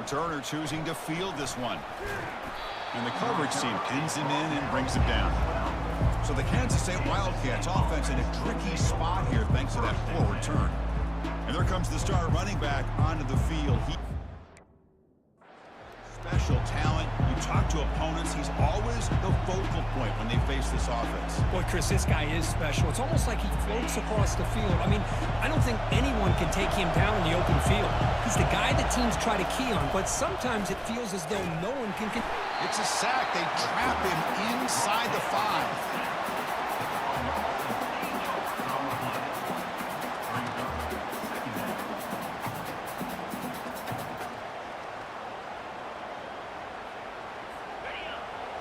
Returner choosing to field this one. And the coverage team pins him in and brings him down. So the Kansas State Wildcats offense in a tricky spot here thanks to that poor return. And there comes the star running back onto the field. Special talent. You talk to opponents, he's always the focal point when they face this offense. Boy, Chris, this guy is special. It's almost like he floats across the field. I mean, I don't think anyone can take him down in the open field. He's the guy that teams try to key on, but sometimes it feels as though no one can... It's a sack. They trap him inside the 5.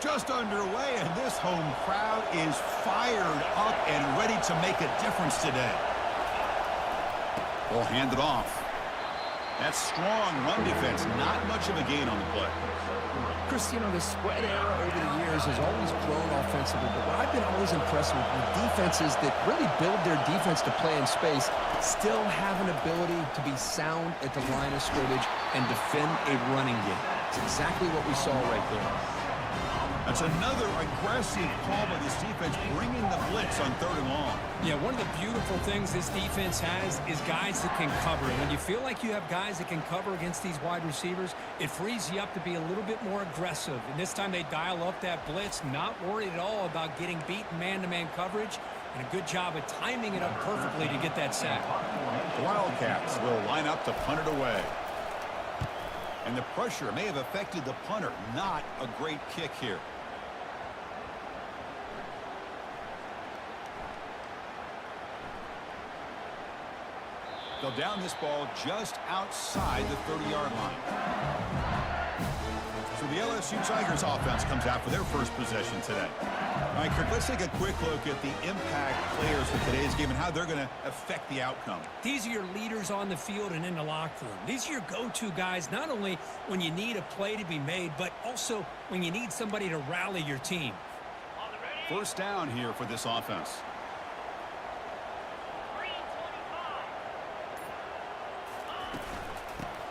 Just underway, and this home crowd is fired up and ready to make a difference today. We'll hand it off. That's strong run defense. Not much of a gain on the play. Chris, you know, the spread era over the years has always grown offensively, but what I've been always impressed with defenses that really build their defense to play in space still have an ability to be sound at the line of scrimmage and defend a running game. It's exactly what we saw right there. That's another aggressive call by this defense, bringing the blitz on 3rd and long. Yeah, one of the beautiful things this defense has is guys that can cover. And when you feel like you have guys that can cover against these wide receivers, it frees you up to be a little bit more aggressive. And this time they dial up that blitz, not worried at all about getting beaten man-to-man coverage, and a good job of timing it up perfectly to get that sack. The Wildcats will line up to punt it away. And the pressure may have affected the punter. Not a great kick here. They'll down this ball just outside the 30-yard line. So the LSU Tigers offense comes out for their first possession today. All right, Kirk, let's take a quick look at the impact players for today's game and how they're going to affect the outcome. These are your leaders on the field and in the locker room. These are your go-to guys, not only when you need a play to be made, but also when you need somebody to rally your team. First down here for this offense.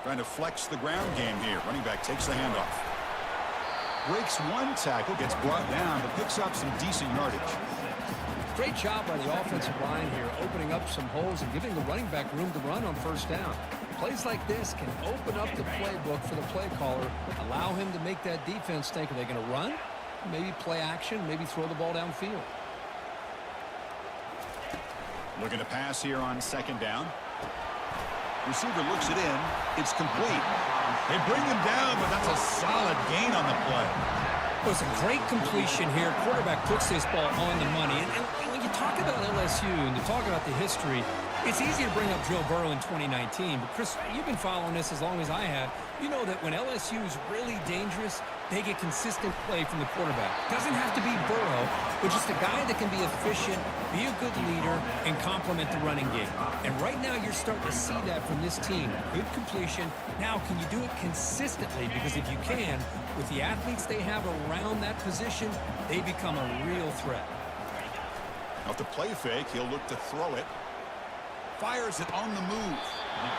Trying to flex the ground game here. Running back takes the handoff. Breaks one tackle, gets brought down, but picks up some decent yardage. Great job by the offensive line here, opening up some holes and giving the running back room to run on first down. Plays like this can open up the playbook for the play caller, allow him to make that defense think, are they going to run? Maybe play action, maybe throw the ball downfield. Looking to pass here on 2nd down. Receiver looks it in. It's complete. They bring him down, but that's a solid gain on the play. Well, it's a great completion here. Quarterback puts this ball on the money. And when you talk about LSU and you talk about the history, it's easy to bring up Joe Burrow in 2019. But, Chris, you've been following this as long as I have. You know that when LSU is really dangerous, they get consistent play from the quarterback. Doesn't have to be Burrow, but just a guy that can be efficient, be a good leader, and complement the running game. And right now you're starting to see that from this team. Good completion. Now, can you do it consistently? Because if you can, with the athletes they have around that position, they become a real threat. Off the play fake, he'll look to throw it. Fires it on the move.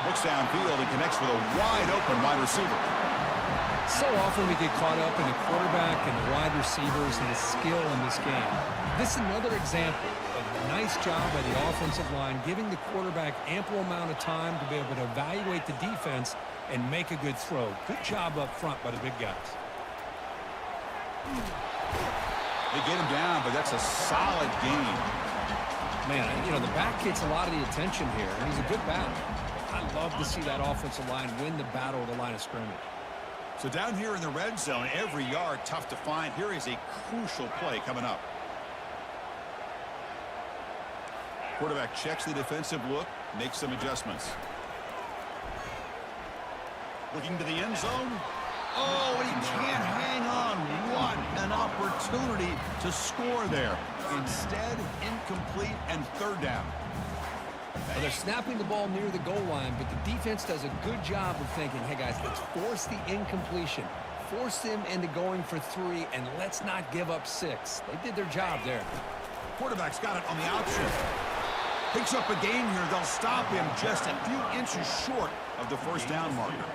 Looks downfield and connects with a wide-open wide receiver. So often we get caught up in the quarterback and the wide receivers and the skill in this game. This is another example of a nice job by the offensive line, giving the quarterback ample amount of time to be able to evaluate the defense and make a good throw. Good job up front by the big guys. They get him down, but that's a solid gain. Man, you know, the back gets a lot of the attention here, and he's a good back. I love to see that offensive line win the battle of the line of scrimmage. So down here in the red zone, every yard tough to find. Here is a crucial play coming up. Quarterback checks the defensive look, makes some adjustments. Looking to the end zone. Oh, and he can't hang on. What an opportunity to score there. Instead, incomplete and 3rd down. Well, they're snapping the ball near the goal line, but the defense does a good job of thinking, hey, guys, let's force the incompletion. Force them into going for 3, and let's not give up 6. They did their job there. Quarterback's got it on the option. Picks up a gain here. They'll stop him just a few inches short of the first down marker.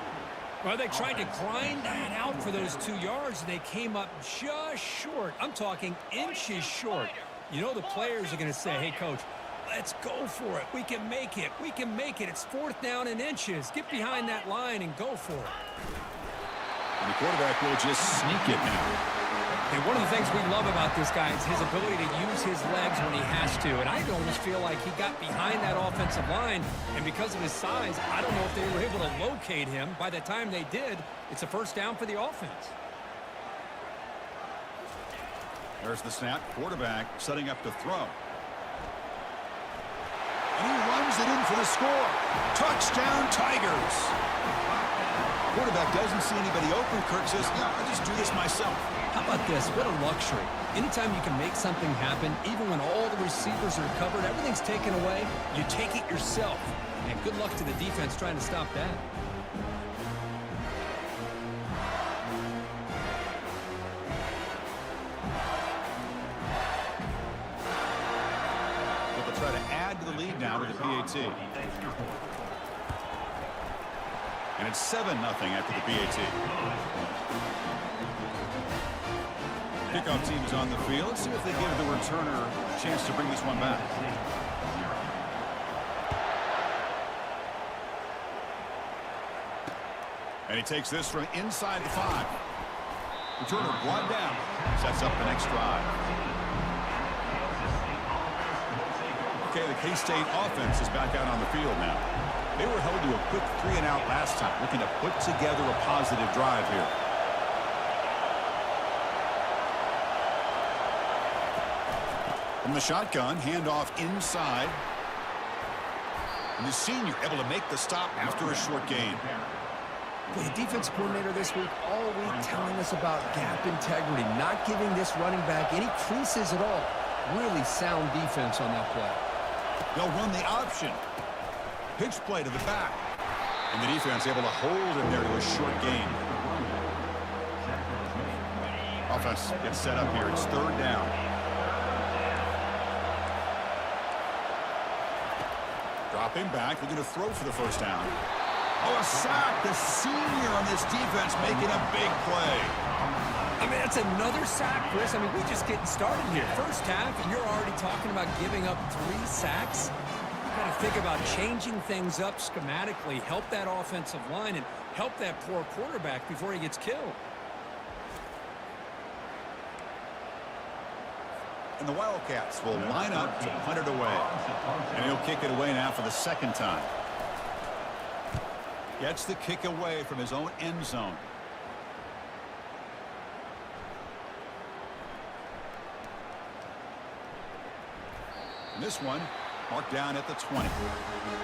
Well, they tried to grind that out for those 2 yards, and they came up just short. I'm talking inches short. You know the players are going to say, hey, Coach, let's go for it. We can make it. We can make it. It's 4th down and inches. Get behind that line and go for it. And the quarterback will just sneak it now. And one of the things we love about this guy is his ability to use his legs when he has to. And I almost feel like he got behind that offensive line, and because of his size, I don't know if they were able to locate him. By the time they did, it's a 1st down for the offense. There's the snap. Quarterback setting up to throw. And he runs it in for the score. Touchdown, Tigers. Quarterback doesn't see anybody open. Kirk says, yeah, I'll just do this myself. How about this? What a luxury. Anytime you can make something happen, even when all the receivers are covered, everything's taken away, you take it yourself. And good luck to the defense trying to stop that. But they'll try to add to the lead now with the PAT. And it's 7-0 after the PAT. Kickoff team is on the field. Let's see if they give the returner a chance to bring this one back. And he takes this from inside the 5. Returner brought down. Sets up the next drive. Okay, the K-State offense is back out on the field now. They were held to a quick 3-and-out last time, looking to put together a positive drive here. From the shotgun, handoff inside. And the senior able to make the stop after a short gain. Well, the defense coordinator this week all week telling us about gap integrity, not giving this running back any creases at all. Really sound defense on that play. They'll run the option. Pitch play to the back. And the defense able to hold him there to a short gain. Offense gets set up here. It's 3rd down. Dropping back. They're going to throw for the 1st down. Oh, a sack. The senior on this defense making a big play. I mean, that's another sack, Chris. I mean, we're just getting started here. 1st half, and you're already talking about giving up 3 sacks. Got to think about changing things up schematically, help that offensive line, and help that poor quarterback before he gets killed. And the Wildcats will line up to punt it away. And he'll kick it away now for the 2nd time. Gets the kick away from his own end zone. And this one marked down at the 20.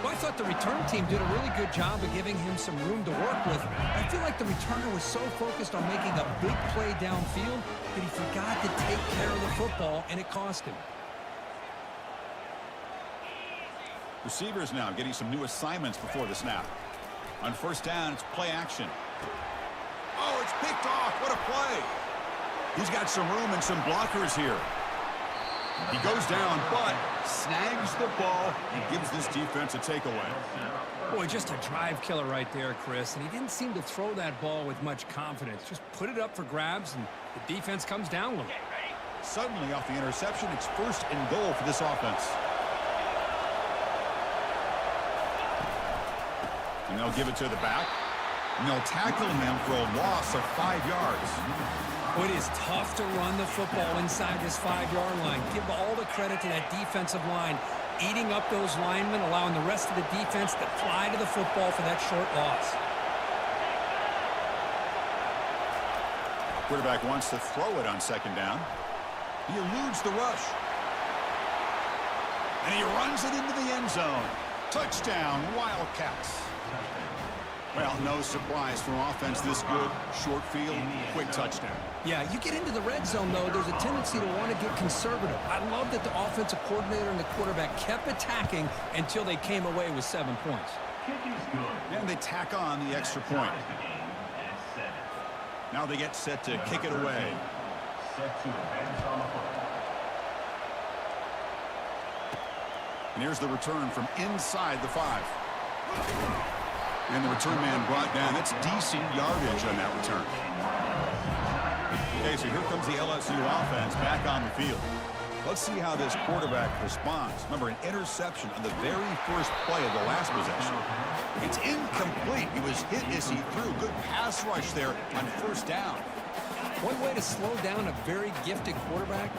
Well, I thought the return team did a really good job of giving him some room to work with. I feel like the returner was so focused on making a big play downfield that he forgot to take care of the football, and it cost him. Receivers now getting some new assignments before the snap. On 1st down, it's play action. Oh, it's picked off. What a play. He's got some room and some blockers here. He goes down, but snags the ball and gives this defense a takeaway. Boy, just a drive killer right there, Chris. And he didn't seem to throw that ball with much confidence. Just put it up for grabs, and the defense comes down with it. Suddenly, off the interception, it's 1st and goal for this offense. And they'll give it to the back. And they'll tackle him for a loss of 5 yards. Well, it is tough to run the football inside this 5-yard line. Give all the credit to that defensive line, eating up those linemen, allowing the rest of the defense to fly to the football for that short loss. Quarterback wants to throw it on 2nd down. He eludes the rush. And he runs it into the end zone. Touchdown, Wildcats. Well, no surprise from offense this good. Short field, quick touchdown. Yeah, you get into the red zone, though, there's a tendency to want to get conservative. I love that the offensive coordinator and the quarterback kept attacking until they came away with 7 points. And they tack on the extra point. Now they get set to kick it away. And here's the return from inside the 5. And the return man brought down. That's decent yardage on that return. Okay, so here comes the LSU offense back on the field. Let's see how this quarterback responds. Remember, an interception on the very first play of the last possession. It's incomplete. He was hit as he threw. Good pass rush there on first down. One way to slow down a very gifted quarterback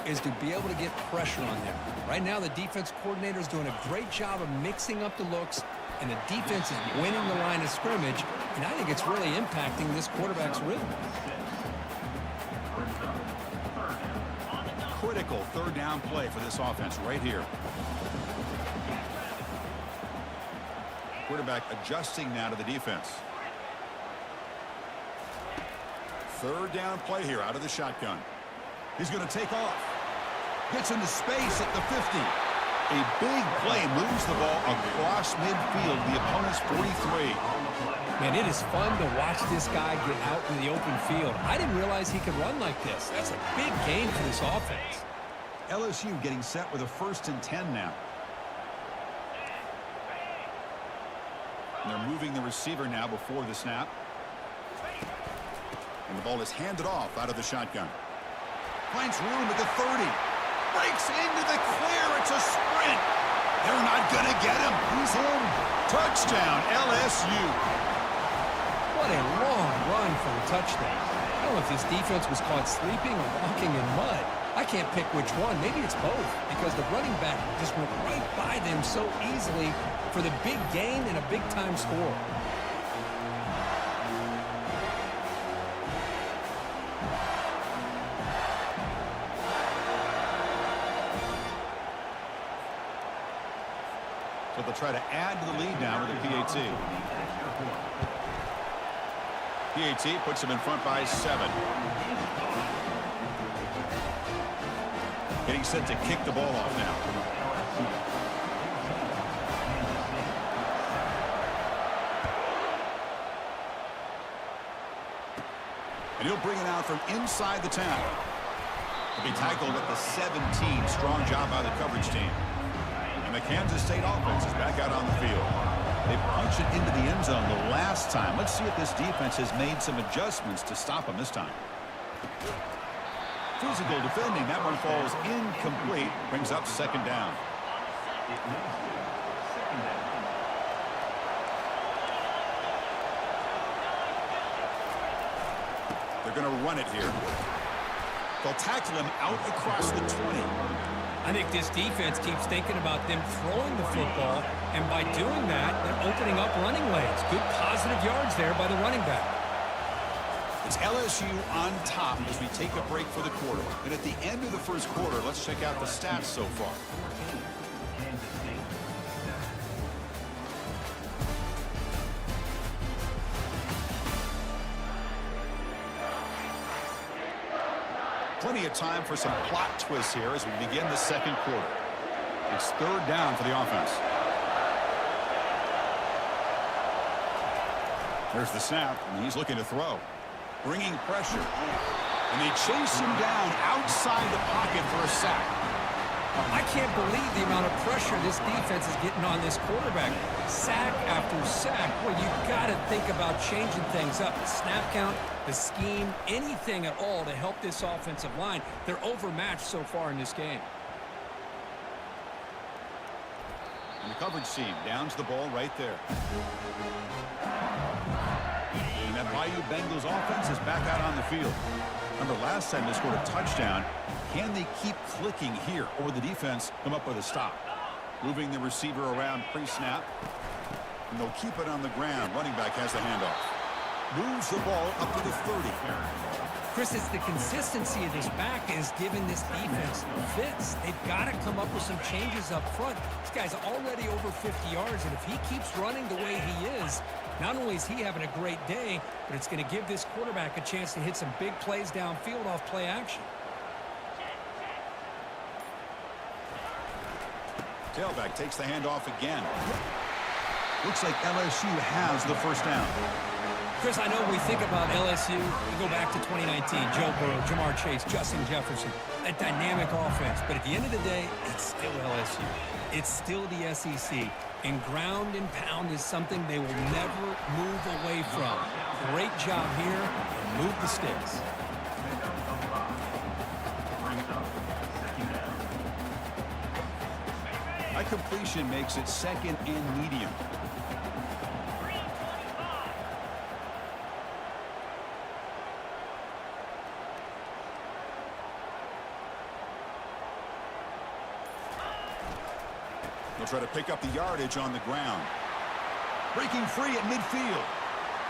is to be able to get pressure on them. Right now, the defense coordinator is doing a great job of mixing up the looks, and the defense is winning the line of scrimmage, and I think it's really impacting this quarterback's rhythm. Critical third down play for this offense right here. Quarterback adjusting now to the defense. Third down play here out of the shotgun. He's going to take off. Gets into space at the 50. A big play moves the ball across midfield, the opponent's 43. Man, it is fun to watch this guy get out in the open field. I didn't realize he could run like this. That's a big gain for this offense. LSU getting set with a 1st and 10 now. And they're moving the receiver now before the snap. And the ball is handed off out of the shotgun. Finds room at the 30. Breaks into the clear. It's a sprint. They're not going to get him. He's in. Touchdown, LSU. What a long run for a touchdown. I don't know if this defense was caught sleeping or walking in mud. I can't pick which one. Maybe it's both, because the running back just went right by them so easily for the big gain and a big-time score. So they'll try to add to the lead now with a PAT. PAT puts them in front by 7. Getting set to kick the ball off now. And he'll bring it out from inside the 10. He'll be tackled at the 17. Strong job by the coverage team. And the Kansas State offense is back out on the field. They punched it into the end zone the last time. Let's see if this defense has made some adjustments to stop them this time. Physical defending. That one falls incomplete. Brings up 2nd down. They're going to run it here. They'll tackle him out across the 20. I think this defense keeps thinking about them throwing the football, and by doing that, they're opening up running lanes. Good positive yards there by the running back. It's LSU on top as we take a break for the quarter. And at the end of the first quarter, let's check out the stats so far. Plenty of time for some plot twists here as we begin the second quarter. It's 3rd down for the offense. There's the snap, and he's looking to throw. Bringing pressure. And they chase him down outside the pocket for a sack. I can't believe the amount of pressure this defense is getting on this quarterback. Sack after sack. Well, you've got to think about changing things up. The snap count, the scheme, anything at all to help this offensive line. They're overmatched so far in this game. And the coverage team downs the ball right there. And that Bayou Bengals offense is back out on the field. Remember, last time they scored a touchdown. Can they keep clicking here, or will the defense come up with a stop? Moving the receiver around pre-snap. And they'll keep it on the ground. Running back has the handoff. Moves the ball up to the 30. Chris, it's the consistency of this back is giving this defense fits. They've got to come up with some changes up front. This guy's already over 50 yards, and if he keeps running the way he is, not only is he having a great day, but it's going to give this quarterback a chance to hit some big plays downfield off play action. Tailback takes the handoff again. Looks like LSU has the 1st down. Chris, I know when we think about LSU, we go back to 2019, Joe Burrow, Jamar Chase, Justin Jefferson, that dynamic offense. But at the end of the day, it's still LSU. It's still the SEC. And ground and pound is something they will never move away from. Great job here, and move the sticks. A completion makes it second and medium. They'll try to pick up the yardage on the ground. Breaking free at midfield.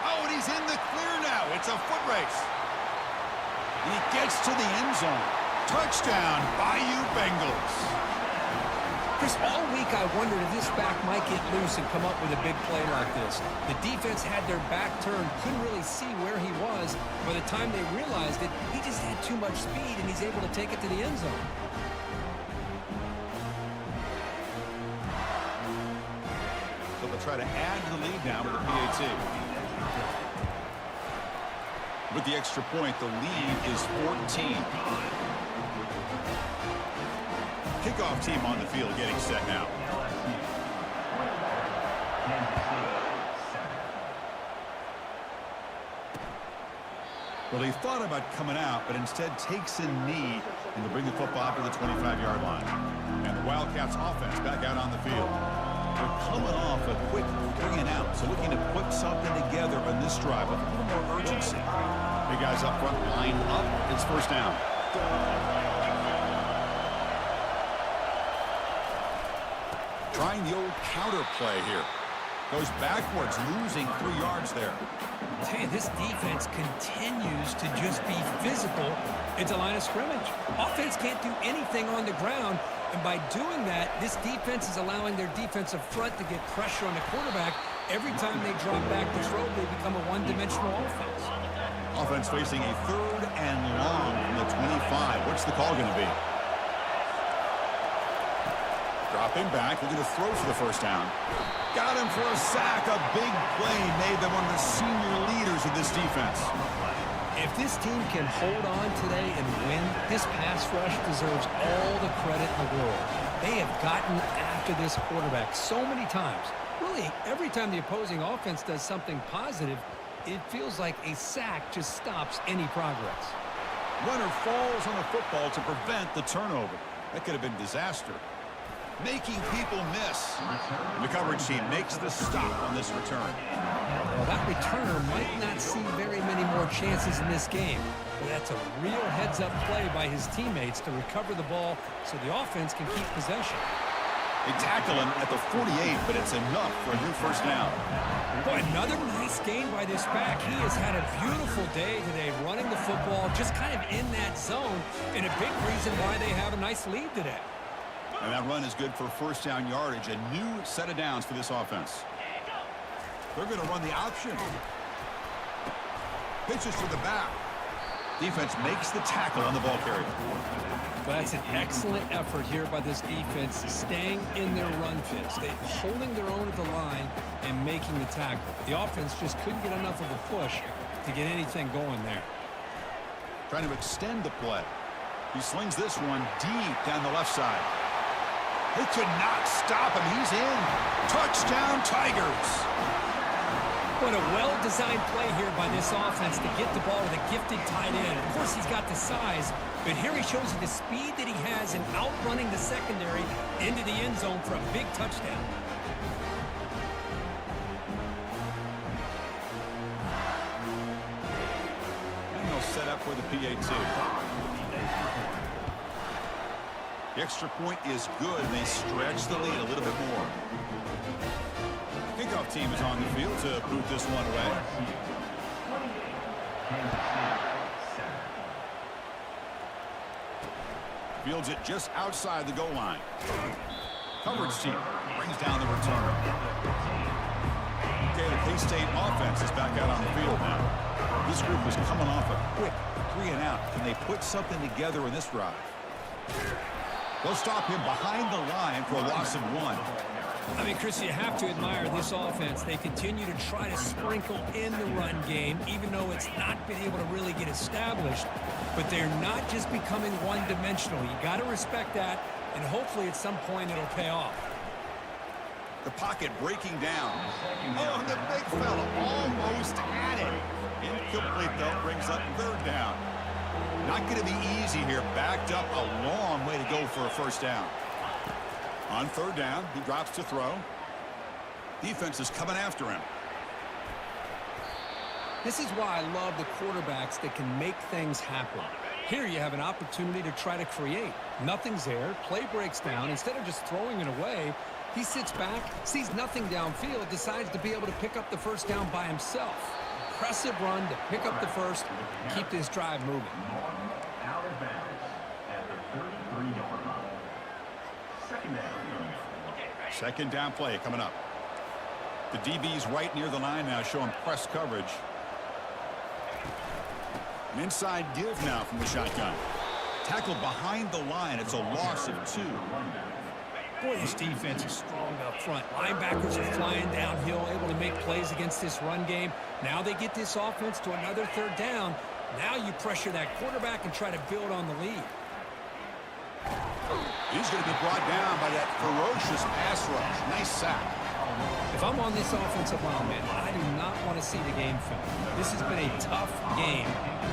Oh, and he's in the clear now. It's a foot race. And he gets to the end zone. Touchdown, Bayou Bengals. Chris, all week I wondered if this back might get loose and come up with a big play like this. The defense had their back turned, couldn't really see where he was. By the time they realized it, he just had too much speed, and he's able to take it to the end zone. So they'll try to add to the lead now with the PAT. With the extra point, the lead is 14. Kickoff team on the field getting set now. Well, he thought about coming out, but instead takes a knee and will bring the football to the 25-yard line. And the Wildcats offense back out on the field. They're coming off a quick 3 and out, so looking to put something together on this drive with a little more urgency. Big guys up front, line up. It's first down. Trying the old counter play here. Goes backwards, losing 3 yards there. I tell you, this defense continues to just be physical into line of scrimmage. Offense can't do anything on the ground, and by doing that, this defense is allowing their defensive front to get pressure on the quarterback. Every time they drop back to throw, they become a one-dimensional offense. Offense facing a 3rd and long from the 25. What's the call going to be? Dropping back, looking to throw for the first down. Got him for a sack. A big play made them one of the senior leaders of this defense. If this team can hold on today and win, this pass rush deserves all the credit in the world. They have gotten after this quarterback so many times. Really, every time the opposing offense does something positive, it feels like a sack just stops any progress. Runner falls on the football to prevent the turnover. That could have been disaster. Making people miss. And the coverage team makes the stop on this return. Well, that returner might not see very many more chances in this game. But that's a real heads-up play by his teammates to recover the ball so the offense can keep possession. They tackle him at the 48, but it's enough for a new first down. Boy, another nice gain by this back. He has had a beautiful day today running the football, just kind of in that zone, and a big reason why they have a nice lead today. And that run is good for first down yardage. A new set of downs for this offense. They're going to run the option. Pitches to the back. Defense makes the tackle on the ball carrier. Well, that's an excellent effort here by this defense, staying in their run fits. They're holding their own at the line and making the tackle. The offense just couldn't get enough of a push to get anything going there. Trying to extend the play. He slings this one deep down the left side. They could not stop him. He's in. Touchdown, Tigers. What a well-designed play here by this offense to get the ball to the gifted tight end. Of course, he's got the size, but here he shows you the speed that he has in outrunning the secondary into the end zone for a big touchdown. And they'll set up for the PAT. The extra point is good, and they stretch the lead a little bit more. Kickoff team is on the field to boot this one away. Fields it just outside the goal line. Coverage team brings down the return. Okay, the K-State offense is back out on the field now. This group is coming off a quick 3 and out. Can they put something together in this drive? They'll stop him behind the line for a loss of 1. I mean, Chris, you have to admire this offense. They continue to try to sprinkle in the run game, even though it's not been able to really get established. But they're not just becoming one-dimensional. You got to respect that, and hopefully at some point it'll pay off. The pocket breaking down. Oh, the big fella almost had it. Incomplete, though, brings up 3rd down. Not going to be easy here. Backed up a long way to go for a first down. On 3rd down, he drops to throw. Defense is coming after him. This is why I love the quarterbacks that can make things happen. Here you have an opportunity to try to create. Nothing's there. Play breaks down. Instead of just throwing it away, he sits back, sees nothing downfield, decides to be able to pick up the first down by himself. Impressive run to pick up the first, keep this drive moving. Out of bounds at the 33-yard line. Second down. Second down play coming up. The DB's right near the line now, showing press coverage. An inside give now from the shotgun. Tackled behind the line. It's a loss of 2. Boy, this defense is strong up front. Linebackers are flying downhill, able to make plays against this run game. Now they get this offense to another 3rd down. Now you pressure that quarterback and try to build on the lead. He's going to be brought down by that ferocious pass rush. Nice sack. If I'm on this offensive line, man, I do not want to see the game film. This has been a tough game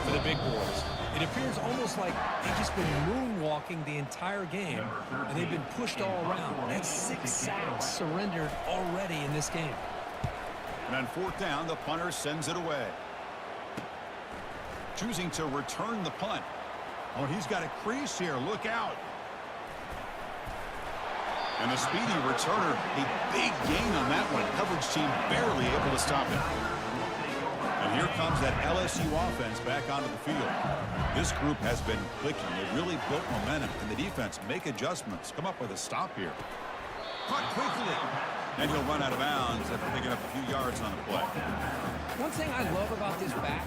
for the big boys. It appears almost like they've just been moonwalking the entire game, and they've been pushed all around. That's 6 sacks surrendered already in this game. And on 4th down, the punter sends it away. Choosing to return the punt. Oh, he's got a crease here. Look out. And the speedy returner, a big gain on that one. Coverage team barely able to stop it. And here comes that LSU offense back onto the field. This group has been clicking. They've really built momentum. Can the defense make adjustments? Come up with a stop here. Caught quickly. And he'll run out of bounds after picking up a few yards on the play. One thing I love about this back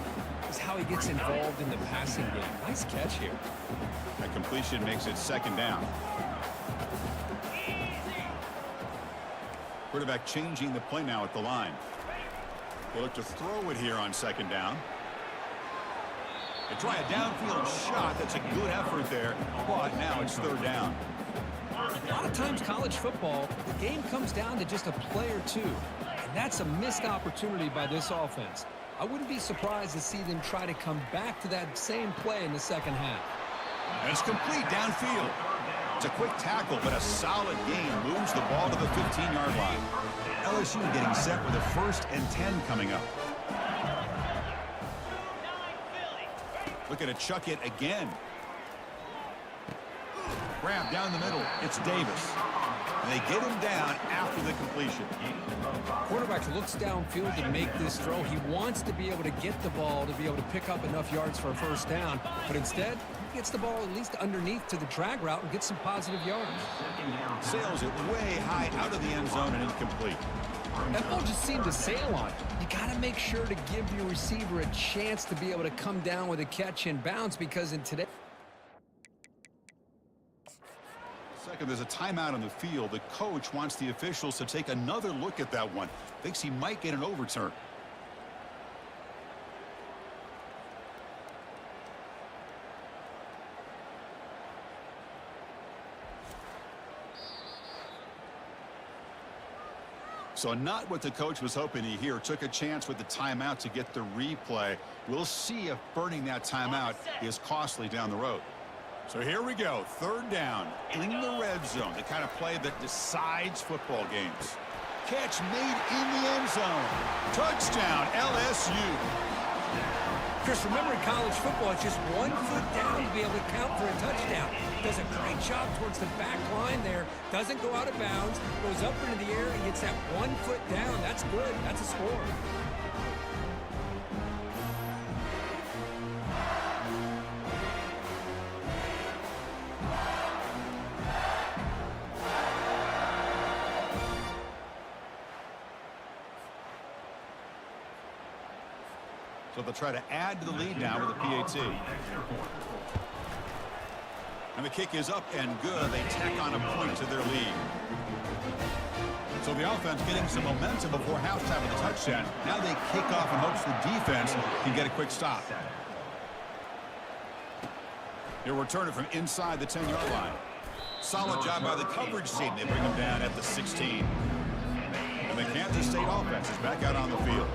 is how he gets involved in the passing game. Nice catch here. That completion makes it 2nd down. Quarterback changing the play now at the line. They look to throw it here on 2nd down. They try a downfield shot. That's a good effort there, but now it's 3rd down. A lot of times college football, the game comes down to just a play or two, and that's a missed opportunity by this offense. I wouldn't be surprised to see them try to come back to that same play in the second half. And it's complete downfield. It's a quick tackle, but a solid gain moves the ball to the 15-yard line. LSU getting set with a 1st and 10 coming up. Looking to chuck it again. Grab down the middle. It's Davis. And they get him down after the completion. Quarterback looks downfield to make this throw. He wants to be able to get the ball to be able to pick up enough yards for a first down. But instead, he gets the ball at least underneath to the drag route and gets some positive yards. Sails it way high out of the end zone and incomplete. That ball just seemed to sail on it. You got to make sure to give your receiver a chance to be able to come down with a catch and bounce, because in today... Second, there's a timeout on the field. The coach wants the officials to take another look at that one. Thinks he might get an overturn. So not what the coach was hoping to hear. Took a chance with the timeout to get the replay. We'll see if burning that timeout is costly down the road. So here we go. 3rd down in the red zone. The kind of play that decides football games. Catch made in the end zone. Touchdown, LSU. Chris, remember in college football, it's just 1 foot down to be able to count for a touchdown. Does a great job towards the back line there. Doesn't go out of bounds. Goes up into the air and gets that 1 foot down. That's good. That's a score. So they'll try to add to the lead now with a PAT. And the kick is up and good. They tack on a point to their lead. So the offense getting some momentum before halftime with a touchdown. Now they kick off in hopes the defense can get a quick stop. He'll return it from inside the 10-yard line. Solid job by the coverage team. They bring him down at the 16. And the Kansas State offense is back out on the field.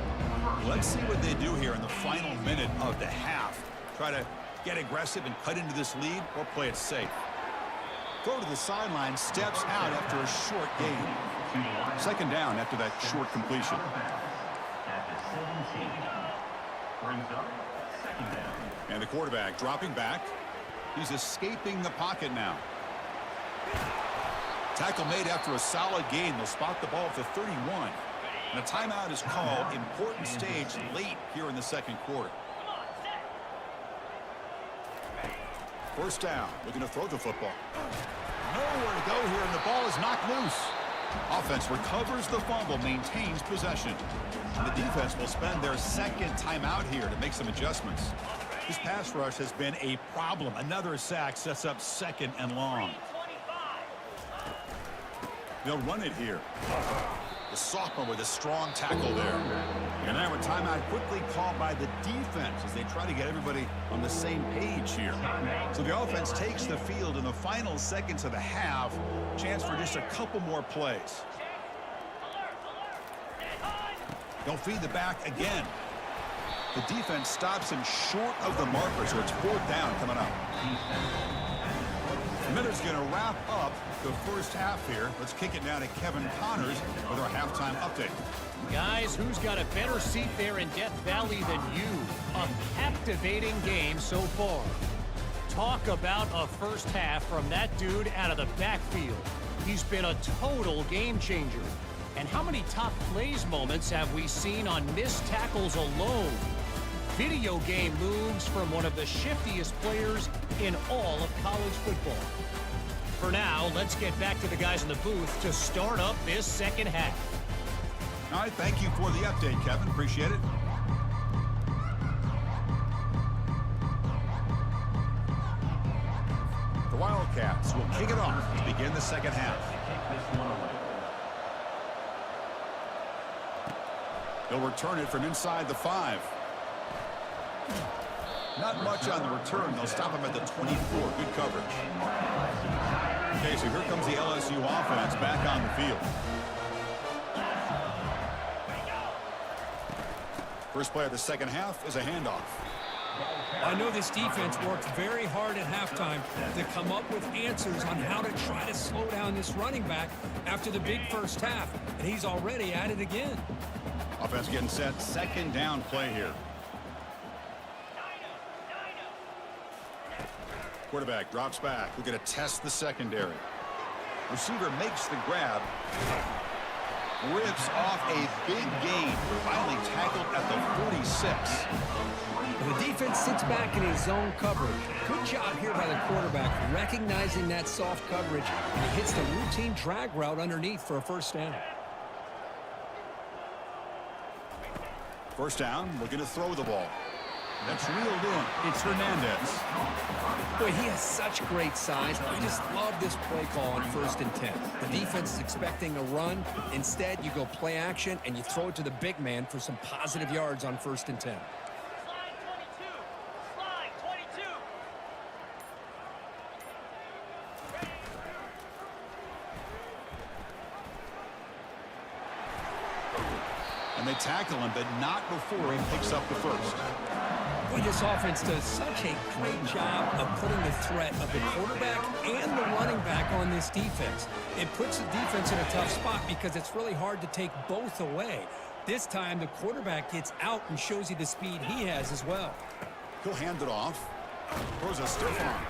Let's see what they do here in the final minute of the half. Try to get aggressive and cut into this lead, or play it safe. Throw to the sideline, steps out after a short gain. Second down after that short completion. At the 17. Brings up second down. And the quarterback dropping back. He's escaping the pocket now. Tackle made after a solid gain. They'll spot the ball at the 31. And a timeout is called. Important stage late here in the second quarter. First down, looking to throw the football. Nowhere to go here, and the ball is knocked loose. Offense recovers the fumble, maintains possession. And the defense will spend their second timeout here to make some adjustments. This pass rush has been a problem. Another sack sets up second and long. They'll run it here. The sophomore with a strong tackle there. And now a timeout quickly called by the defense as they try to get everybody on the same page here. So the offense takes the field in the final seconds of the half. Chance for just a couple more plays. They'll feed the back again. The defense stops him short of the marker, so it's fourth down coming up. Miller's going to wrap up the first half here. Let's kick it down to Kevin Connors with our halftime update. Guys, who's got a better seat there in Death Valley than you? A captivating game so far. Talk about a first half from that dude out of the backfield. He's been a total game changer. And how many top plays moments have we seen on missed tackles alone? Video game moves from one of the shiftiest players in all of college football. For now, let's get back to the guys in the booth to start up this second half. All right, thank you for the update, Kevin. Appreciate it. The Wildcats will kick it off to begin the second half. They'll return it from inside the 5. Not much on the return. They'll stop him at the 24. Good coverage. Okay, so here comes the LSU offense back on the field. First play of the second half is a handoff. I know this defense worked very hard at halftime to come up with answers on how to try to slow down this running back after the big first half, and he's already at it again. Offense getting set. Second down play here. Quarterback drops back. We're going to test the secondary. Receiver makes the grab. Rips off a big gain. Finally tackled at the 46. The defense sits back in his zone coverage. Good job here by the quarterback, recognizing that soft coverage, and he hits the routine drag route underneath for a first down. First down, looking to throw the ball. That's reeled in. It's Hernandez. Boy, he has such great size. I just love this play call on 1st and 10. The defense is expecting a run. Instead, you go play action, and you throw it to the big man for some positive yards on 1st and 10. And they tackle him, but not before he picks up the first. Boy, this offense does such a great job of putting the threat of the quarterback and the running back on this defense. It puts the defense in a tough spot because it's really hard to take both away. This time, the quarterback gets out and shows you the speed he has as well. He'll hand it off. Throws a stiff arm.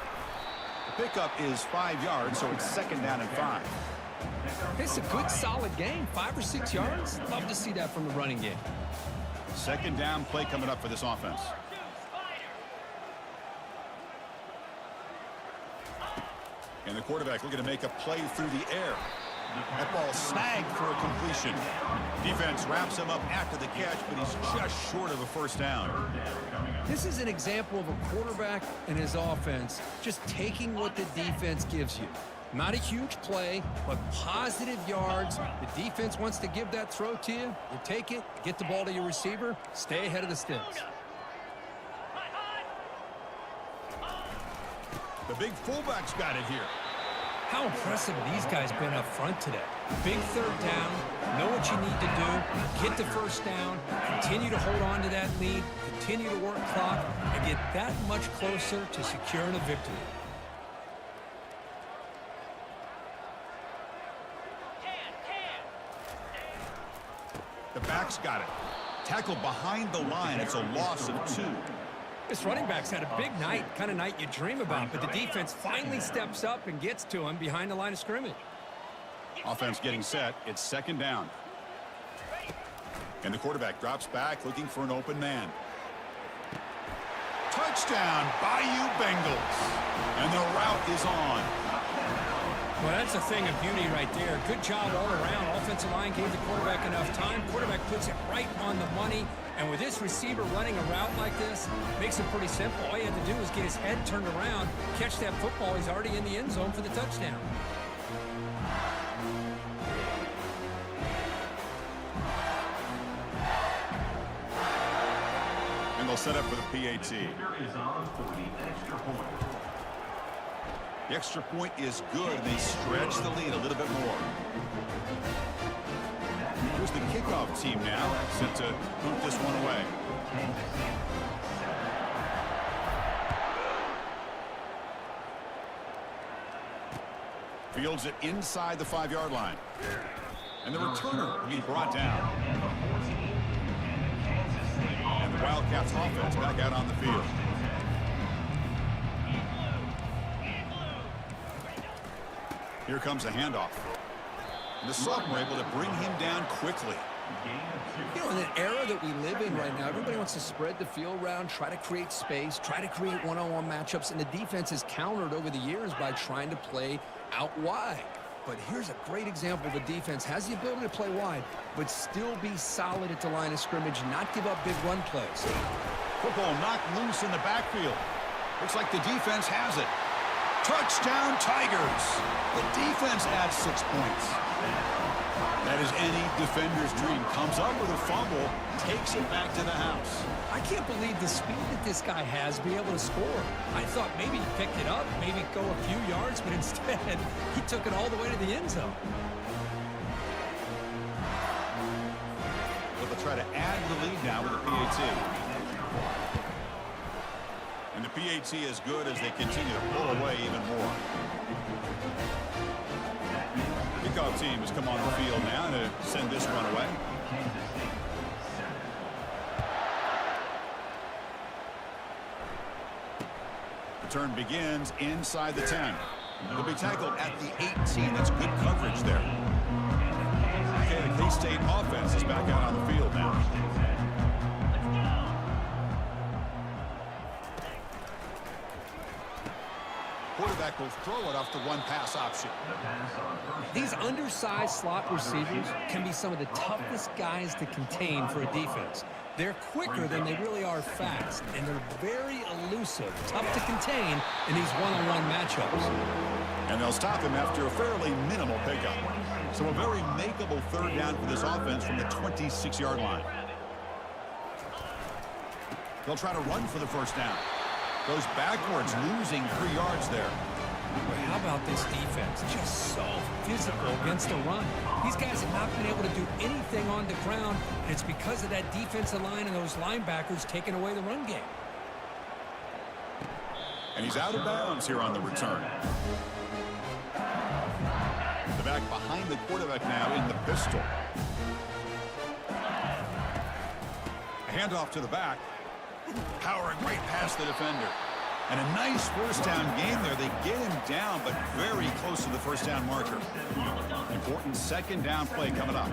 The pickup is 5 yards, so it's second down and 5. It's a good, solid game. 5 or 6 yards. Love to see that from the running game. Second down play coming up for this offense. And the quarterback looking to make a play through the air. That ball snagged for a completion. Defense wraps him up after the catch, but he's just short of a first down. This is an example of a quarterback and his offense just taking what the defense gives you. Not a huge play, but positive yards. The defense wants to give that throw to you. You take it, get the ball to your receiver, stay ahead of the sticks. The big fullback's got it here. How impressive have these guys been up front today? Big third down, know what you need to do, get the first down, continue to hold on to that lead, continue to work clock, and get that much closer to securing a victory. The back's got it. Tackled behind the line. It's a loss of 2. This running back's had a big night, kind of night you dream about, but the defense finally steps up and gets to him behind the line of scrimmage. Offense getting set. It's second down. And the quarterback drops back looking for an open man. Touchdown, Bayou Bengals. And the route is on. Well, that's a thing of beauty right there. Good job all around. Offensive line gave the quarterback enough time. Quarterback puts it right on the money. And with this receiver running a route like this, makes it pretty simple. All you had to do was get his head turned around, catch that football. He's already in the end zone for the touchdown. And they'll set up for the PAT. The extra point is good, and they stretch the lead a little bit more. Here's the kickoff team now, set to boot this one away. Fields it inside the 5-yard line. And the returner will be brought down. And the Wildcats offense back out on the field. Here comes a handoff. And the sophomore able to bring him down quickly. You know, in the era that we live in right now, everybody wants to spread the field around, try to create space, try to create one-on-one matchups, and the defense has countered over the years by trying to play out wide. But here's a great example. The defense has the ability to play wide, but still be solid at the line of scrimmage, not give up big run plays. Football knocked loose in the backfield. Looks like the defense has it. Touchdown, Tigers. The defense adds 6 points. That is any defender's dream. Comes up with a fumble, takes it back to the house. I can't believe the speed that this guy has to be able to score. I thought maybe he picked it up, maybe go a few yards, but instead he took it all the way to the end zone. But they'll try to add the lead now with the PAT. And the PAT is good as they continue to pull away even more. Kickoff team has come on the field now to send this one away. Return begins inside the 10. They'll be tackled at the 18. That's good coverage there. Okay, the K-State offense is back out on the field now. Quarterback will throw it off the one-pass option. These undersized slot receivers can be some of the toughest guys to contain for a defense. They're quicker than they really are fast, and they're very elusive, tough to contain in these one-on-one matchups. And they'll stop him after a fairly minimal pickup. So a very makeable third down for this offense from the 26-yard line. They'll try to run for the first down. Goes backwards, losing 3 yards there. But how about this defense? Just so physical against the run. These guys have not been able to do anything on the ground, and it's because of that defensive line and those linebackers taking away the run game. And he's out of bounds here on the return. The back behind the quarterback now in the pistol. A handoff to the back. Powering right past the defender. And a nice first down game there. They get him down, but very close to the first down marker. Important second down play coming up.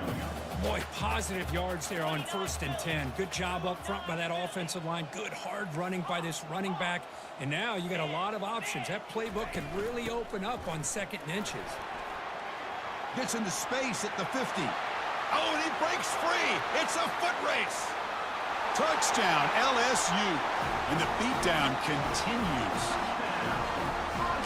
Boy, positive yards there on 1st and 10. Good job up front by that offensive line. Good hard running by this running back. And now you got a lot of options. That playbook can really open up on 2nd and inches. Gets into space at the 50. Oh, and he breaks free. It's a foot race. Touchdown, LSU. And the beatdown continues.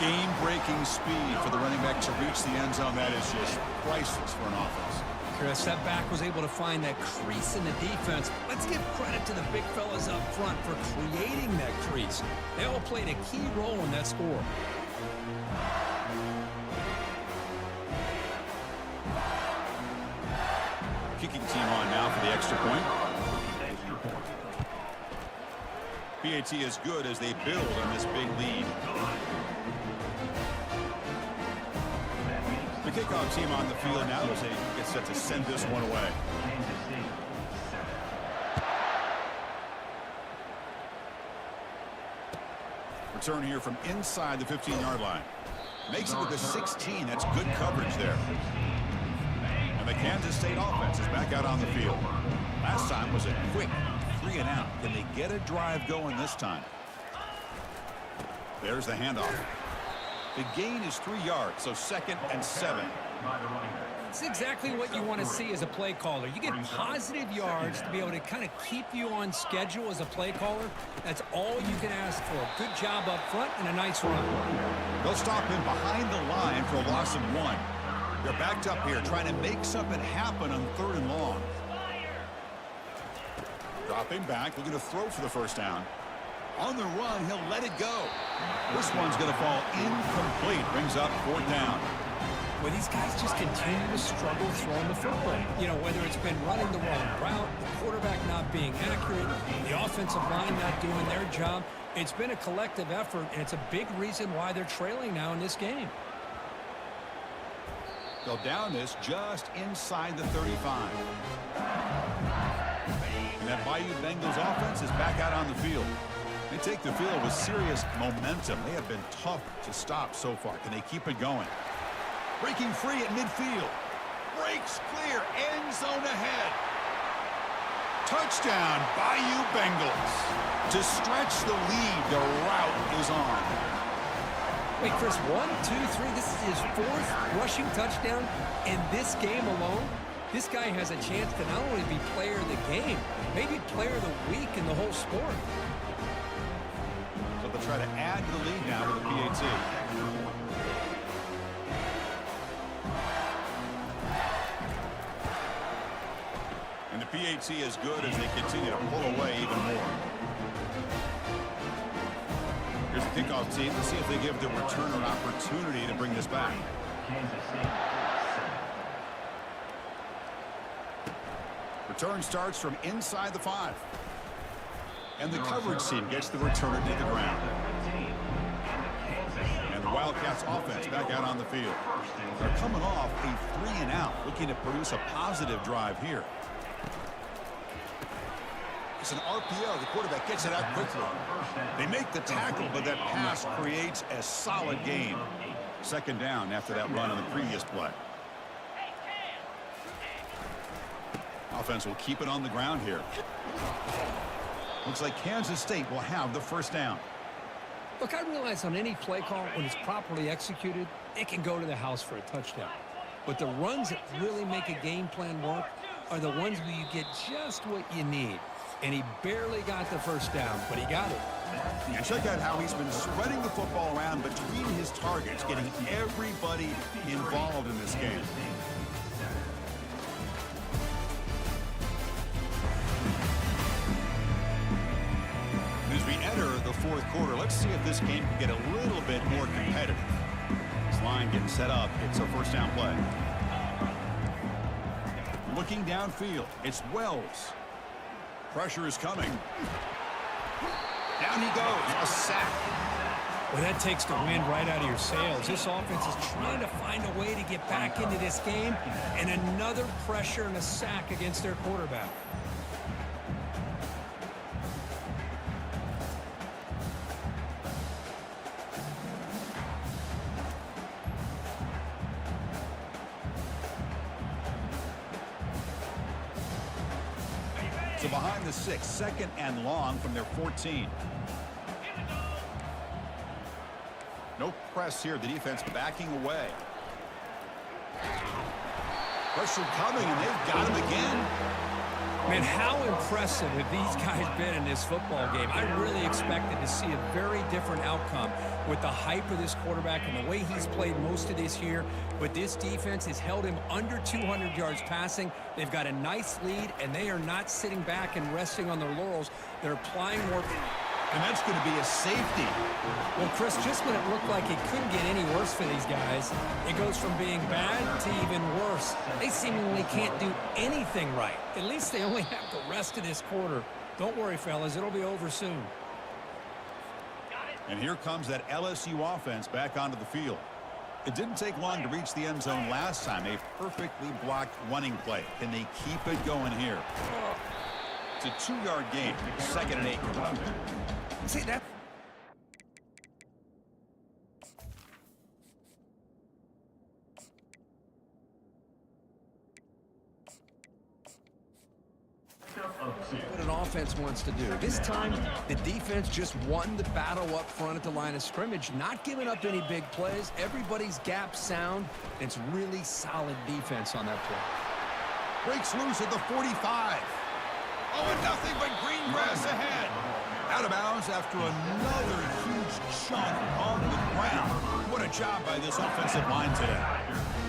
Game-breaking speed for the running back to reach the end zone. That is just priceless for an offense. Chris, that back was able to find that crease in the defense. Let's give credit to the big fellas up front for creating that crease. They all played a key role in that score. Kicking team on now for the extra point. PAT is good as they build on this big lead. The kickoff team on the field now as they get set to send this one away. Return here from inside the 15-yard line. Makes it with the 16. That's good coverage there. And the Kansas State offense is back out on the field. Last time was a quick 3 and out. Can they get a drive going this time? There's the handoff. The gain is 3 yards, so 2nd and 7. It's exactly what you want to see as a play caller. You get positive yards to be able to kind of keep you on schedule as a play caller. That's all you can ask for. Good job up front and a nice run. They'll stop him behind the line for a loss of 1. They're backed up here trying to make something happen on 3rd and long. Dropping back, looking to throw for the first down. On the run, he'll let it go. This one's going to fall incomplete. Brings up 4th down. Well, these guys just continue to struggle throwing the football. You know, whether it's been running the wrong route, the quarterback not being accurate, the offensive line not doing their job. It's been a collective effort, and it's a big reason why they're trailing now in this game. They'll down this just inside the 35. And that Bayou Bengals offense is back out on the field. They take the field with serious momentum. They have been tough to stop so far. Can they keep it going? Breaking free at midfield. Breaks clear. End zone ahead. Touchdown, Bayou Bengals. To stretch the lead, the route is on. Wait, Chris, 1, 2, 3. This is his 4th rushing touchdown in this game alone. This guy has a chance to not only be player of the game, maybe player of the week in the whole sport. So they'll try to add to the lead now with the PAT. And the PAT is good as they continue to pull away even more. Here's the kickoff team to see if they give the returner an opportunity to bring this back. Return starts from inside the 5. And the coverage team gets the returner to the ground. And the Wildcats offense back out on the field. They're coming off a 3 and out, looking to produce a positive drive here. It's an RPO. The quarterback gets it out quickly. They make the tackle, but that pass creates a solid gain. 2nd down after that run on the previous play. Offense will keep it on the ground here. Looks like Kansas State will have the 1st down. Look, I realize on any play call, when it's properly executed, it can go to the house for a touchdown. But the runs that really make a game plan work are the ones where you get just what you need. And he barely got the 1st down, but he got it. And check out how he's been spreading the football around between his targets, getting everybody involved in this game. As we enter the 4th quarter, let's see if this game can get a little bit more competitive. This line getting set up. It's a 1st down play. Looking downfield, it's Wells. Pressure is coming. Down he goes. A sack. Well, that takes the wind right out of your sails. This offense is trying to find a way to get back into this game, and another pressure and a sack against their quarterback. So behind the 6, 2nd and long from their 14. No press here. The defense backing away. Pressure coming, and they've got him again. Man, how impressive have these guys been in this football game? I really expected to see a very different outcome with the hype of this quarterback and the way he's played most of this year. But this defense has held him under 200 yards passing. They've got a nice lead, and they are not sitting back and resting on their laurels. They're applying more. And that's going to be a safety. Well, Chris, just when it looked like it couldn't get any worse for these guys, it goes from being bad to even worse. They seemingly can't do anything right. At least they only have the rest of this quarter. Don't worry, fellas. It'll be over soon. And here comes that LSU offense back onto the field. It didn't take long to reach the end zone last time. A perfectly blocked running play. Can they keep it going here? It's a 2-yard gain. 2nd and 8. See that? What an offense wants to do. This time, the defense just won the battle up front at the line of scrimmage, not giving up any big plays. Everybody's gap sound. It's really solid defense on that play. Breaks loose at the 45. Oh, and nothing but green grass ahead. Out of bounds after another huge chunk on the ground. What a job by this offensive line today.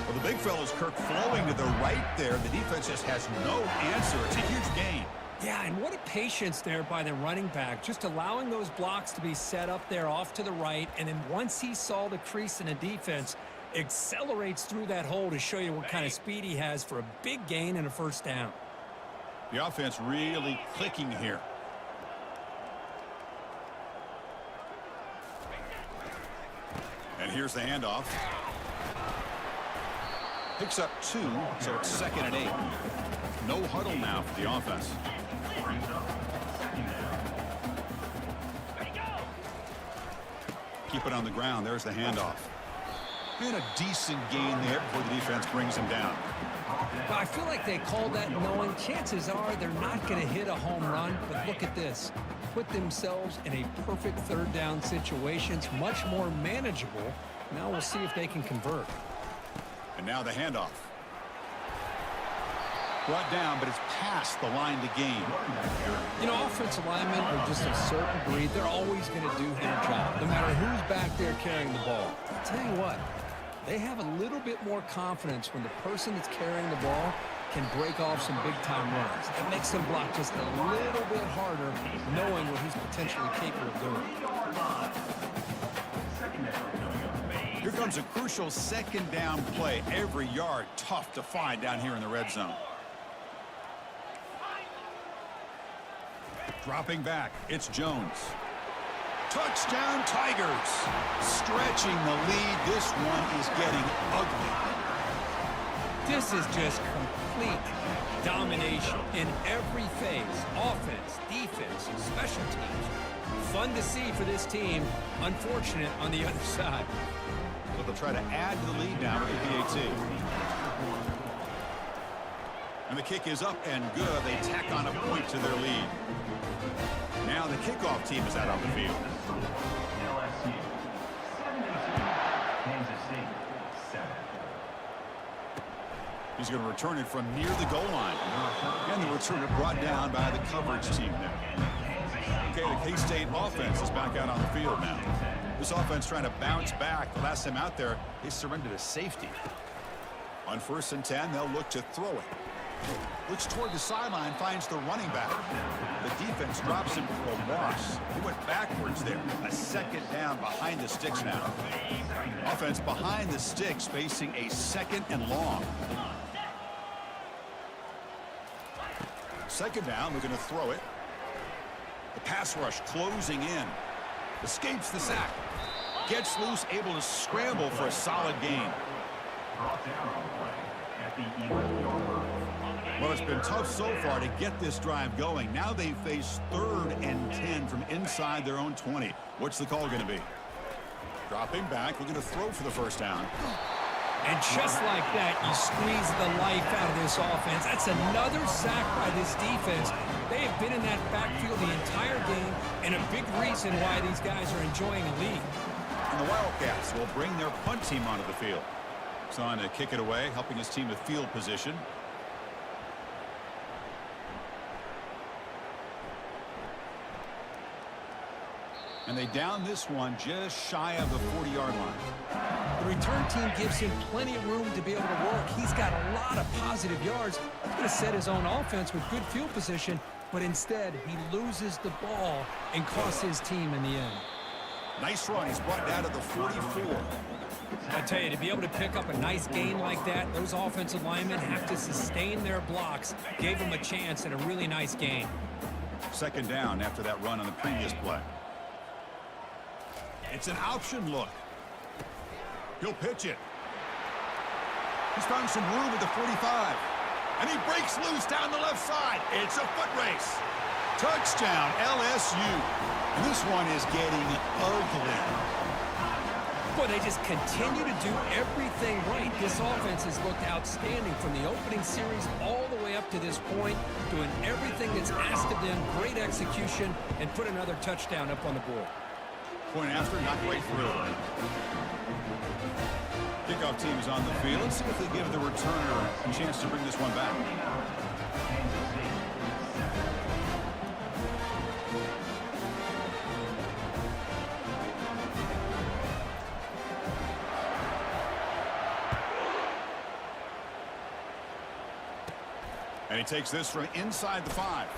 Well, the big fella's Kirk flowing to the right there. The defense just has no answer. It's a huge gain. Yeah, and what a patience there by the running back, just allowing those blocks to be set up there off to the right, and then once he saw the crease in the defense, accelerates through that hole to show you what kind of speed he has for a big gain and a first down. The offense really clicking here. And here's the handoff. Picks up 2, so it's 2nd and 8. No huddle now for the offense. Keep it on the ground. There's the handoff. And a decent gain there before the defense brings him down. Well, I feel like they called that knowing chances are they're not going to hit a home run, but look at this. Put themselves in a perfect 3rd down situation. It's much more manageable. Now we'll see if they can convert. And now the handoff. Brought down, but it's past the line to gain. You know, offensive linemen are just a certain breed. They're always going to do their job, no matter who's back there carrying the ball. I'll tell you what, they have a little bit more confidence when the person that's carrying the ball can break off some big-time runs. It makes them block just a little bit harder, knowing what he's potentially capable of doing. Here comes a crucial 2nd down play. Every yard tough to find down here in the red zone. Dropping back, it's Jones. Touchdown Tigers. Stretching the lead. This one is getting ugly. This is just complete domination in every phase. Offense, defense, special teams. Fun to see for this team. Unfortunate on the other side. So they'll try to add to the lead now with the PAT. And the kick is up and good. They tack on a point to their lead. Now the kickoff team is out on the field. LSU 72, Kansas State 7. He's going to return it from near the goal line. And the returner brought down by the coverage team now. Okay, the K-State offense is back out on the field now. This offense trying to bounce back. The last time out there, they surrendered a safety. On 1st and 10, they'll look to throw it. Looks toward the sideline, finds the running back. The defense drops him for a loss. He went backwards there. A 2nd down behind the sticks now. Offense behind the sticks facing a 2nd and long. 2nd down, looking to throw it. The pass rush closing in. Escapes the sack. Gets loose, able to scramble for a solid gain. Brought down on the play at the 11-yard line. Well, it's been tough so far to get this drive going. Now they face 3rd and 10 from inside their own 20. What's the call going to be? Dropping back, looking to throw for the 1st down. And just like that, you squeeze the life out of this offense. That's another sack by this defense. They have been in that backfield the entire game, and a big reason why these guys are enjoying a lead. And the Wildcats will bring their punt team onto the field. It's on to kick it away, helping his team with field position. And they down this one just shy of the 40-yard line. The return team gives him plenty of room to be able to work. He's got a lot of positive yards. He's going to set his own offense with good field position, but instead he loses the ball and costs his team in the end. Nice run. He's brought down to the 44. I tell you, to be able to pick up a nice gain like that, those offensive linemen have to sustain their blocks. Gave him a chance at a really nice gain. Second down after that run on the previous play. It's an option look. He'll pitch it. He's found some room at the 45. And he breaks loose down the left side. It's a foot race. Touchdown, LSU. And this one is getting ugly. Boy, they just continue to do everything right. This offense has looked outstanding from the opening series all the way up to this point, doing everything that's asked of them, great execution, and put another touchdown up on the board. Point after, not quite through. Kickoff team is on the field. Let's see if they give the returner a chance to bring this one back. And he takes this from inside the 5.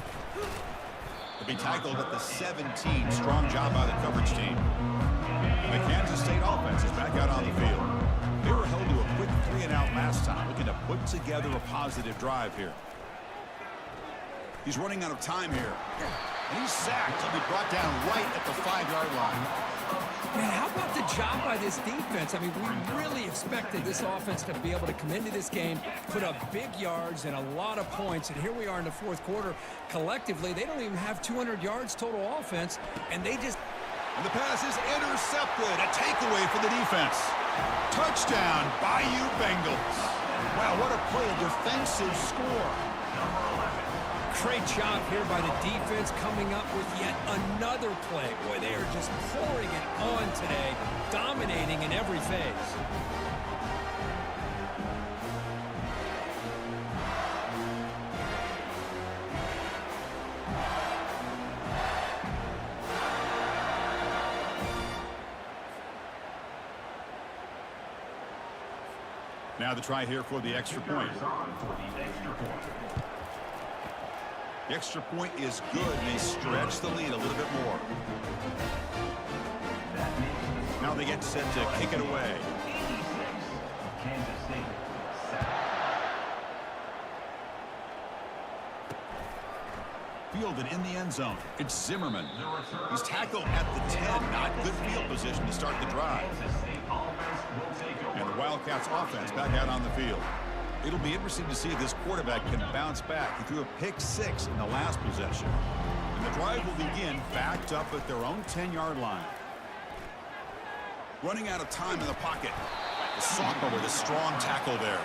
To be tackled at the 17. Strong job by the coverage team. And the Kansas State offense is back out on the field. They were held to a quick 3-and-out last time, looking to put together a positive drive here. He's running out of time here. And he's sacked. He'll be brought down right at the 5-yard line. Man, how about the job by this defense? I mean, we really expected this offense to be able to come into this game, put up big yards and a lot of points, and here we are in the fourth quarter. Collectively, they don't even have 200 yards total offense, and they just... And the pass is intercepted. A takeaway for the defense. Touchdown, Bayou Bengals. Wow, what a play, a defensive score. Great job here by the defense coming up with yet another play. Boy, they are just pouring it on today, dominating in every phase. Now the try here for the extra point. The extra point is good. They stretch the lead a little bit more. Now they get set to kick it away. Fielded in the end zone. It's Zimmerman. He's tackled at the 10. Not good field position to start the drive. And the Wildcats offense back out on the field. It'll be interesting to see if this quarterback can bounce back. He threw a pick-6 in the last possession. And the drive will begin backed up at their own 10-yard line. Running out of time in the pocket. Soccer with a strong tackle there.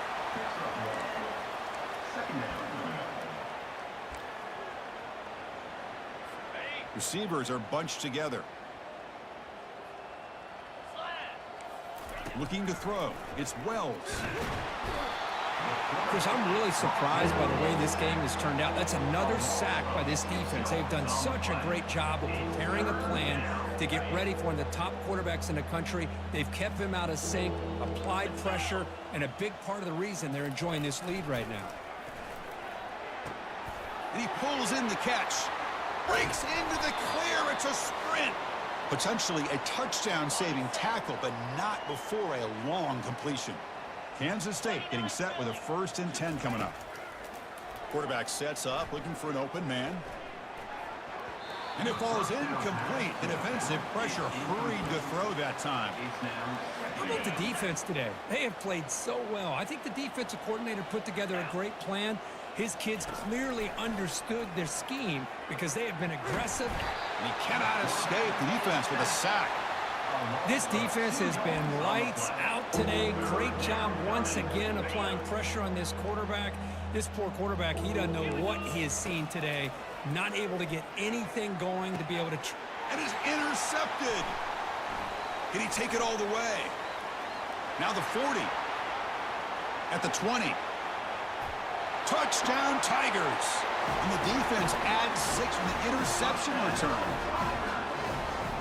Receivers are bunched together. Looking to throw. It's Wells. Chris, I'm really surprised by the way this game has turned out. That's another sack by this defense. They've done such a great job of preparing a plan to get ready for one of the top quarterbacks in the country. They've kept him out of sync, applied pressure, and a big part of the reason they're enjoying this lead right now. And he pulls in the catch. Breaks into the clear. It's a sprint. Potentially a touchdown-saving tackle, but not before a long completion. Kansas State getting set with a 1st and 10 coming up. Quarterback sets up, looking for an open man. And it falls incomplete. The defensive pressure hurried to throw that time. How about the defense today? They have played so well. I think the defensive coordinator put together a great plan. His kids clearly understood their scheme because they have been aggressive. And he cannot escape the defense with a sack. This defense has been lights out today. Great job once again applying pressure on this quarterback. This poor quarterback, he doesn't know what he has seen today. Not able to get anything going to be able to... And is intercepted. Can he take it all the way? Now the 40. At the 20. Touchdown, Tigers. And the defense adds 6 with the interception return.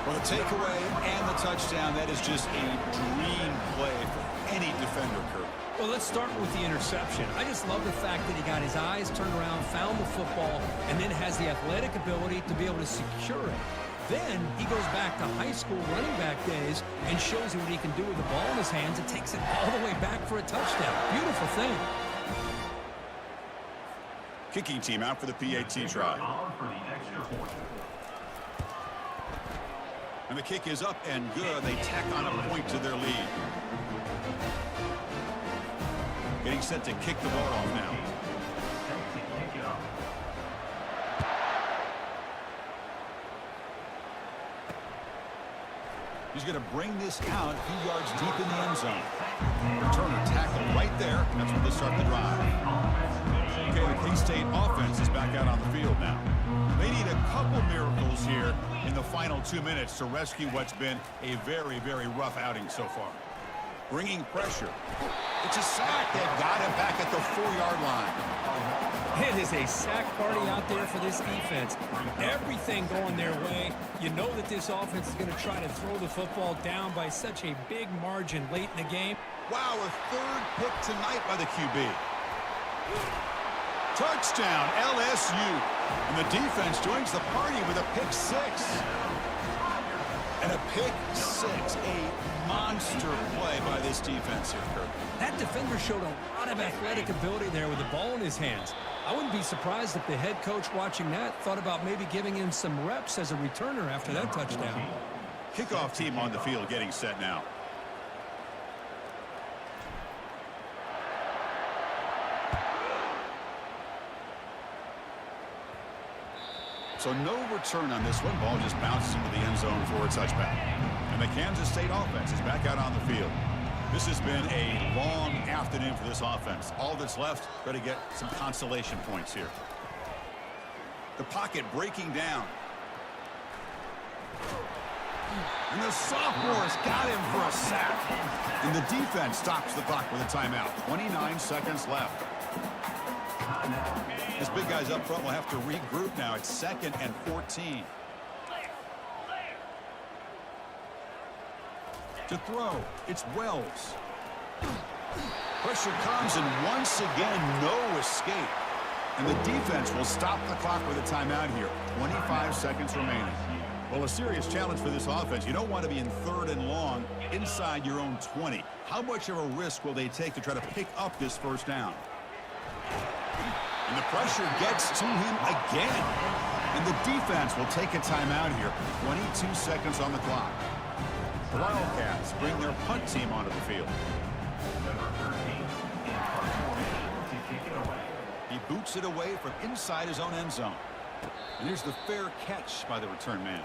Well, the takeaway and the touchdown, that is just a dream play for any defender, Kurt. Well, let's start with the interception. I just love the fact that he got his eyes turned around, found the football, and then has the athletic ability to be able to secure it. Then he goes back to high school running back days and shows you what he can do with the ball in his hands and takes it all the way back for a touchdown. Beautiful thing. Kicking team out for the PAT try. For the extra point. And the kick is up and good. They tack on a point to their lead. Getting set to kick the ball off now. Set to kick it off. He's going to bring this out a few yards deep in the end zone. Returner tackle right there. That's where they start the drive. Okay, the K-State offense is back out on the field now. They need a couple miracles here in the final 2 minutes to rescue what's been a very, very rough outing so far. Bringing pressure. It's a sack. They've got it back at the 4-yard line. It is a sack party out there for this defense. Everything going their way. You know that this offense is going to try to throw the football down by such a big margin late in the game. Wow, a third pick tonight by the QB. Touchdown, LSU. And the defense joins the party with a pick 6. And a pick 6, a monster play by this defense here, Kirk. That defender showed a lot of athletic ability there with the ball in his hands. I wouldn't be surprised if the head coach watching that thought about maybe giving him some reps as a returner after that touchdown. Kickoff team on the field getting set now. So no return on this one. Ball just bounces into the end zone for a touchback. And the Kansas State offense is back out on the field. This has been a long afternoon for this offense. All that's left, got to get some consolation points here. The pocket breaking down. And the sophomore's got him for a sack. And the defense stops the clock with a timeout. 29 seconds left. This big guy's up front will have to regroup now. It's 2nd and 14. To throw, it's Wells. Pressure comes, and once again, no escape. And the defense will stop the clock with a timeout here. 25 seconds remaining. Well, a serious challenge for this offense. You don't want to be in 3rd and long inside your own 20. How much of a risk will they take to try to pick up this first down? And the pressure gets to him again. And the defense will take a timeout here. 22 seconds on the clock. The Wildcats bring their punt team onto the field. He boots it away from inside his own end zone. And here's the fair catch by the return man.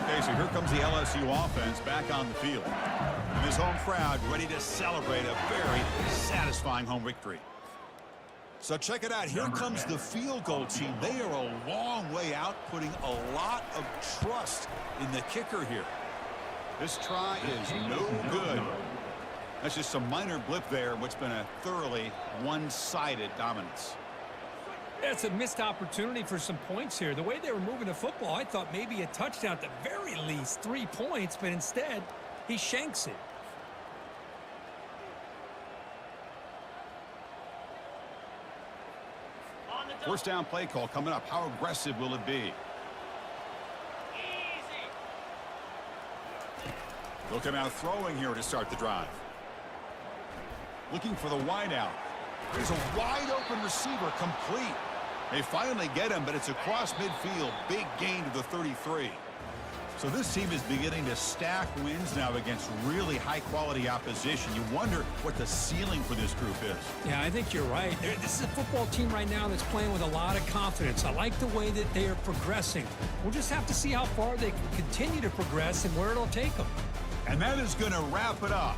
Okay, so here comes the LSU offense back on the field. And his home crowd ready to celebrate a very satisfying home victory. So check it out. Here comes the field goal team. They are a long way out, putting a lot of trust in the kicker here. This try is no good. That's just a minor blip there, what's been a thoroughly one-sided dominance. It's a missed opportunity for some points here. The way they were moving the football, I thought maybe a touchdown at the very least, 3 points, but instead, he shanks it. First down play call coming up. How aggressive will it be? They'll come out throwing here to start the drive. Looking for the wide out. There's a wide open receiver, complete. They finally get him, but it's across midfield. Big gain to the 33. So this team is beginning to stack wins now against really high-quality opposition. You wonder what the ceiling for this group is. Yeah, I think you're right. This is a football team right now that's playing with a lot of confidence. I like the way that they are progressing. We'll just have to see how far they can continue to progress and where it'll take them. And that is going to wrap it up.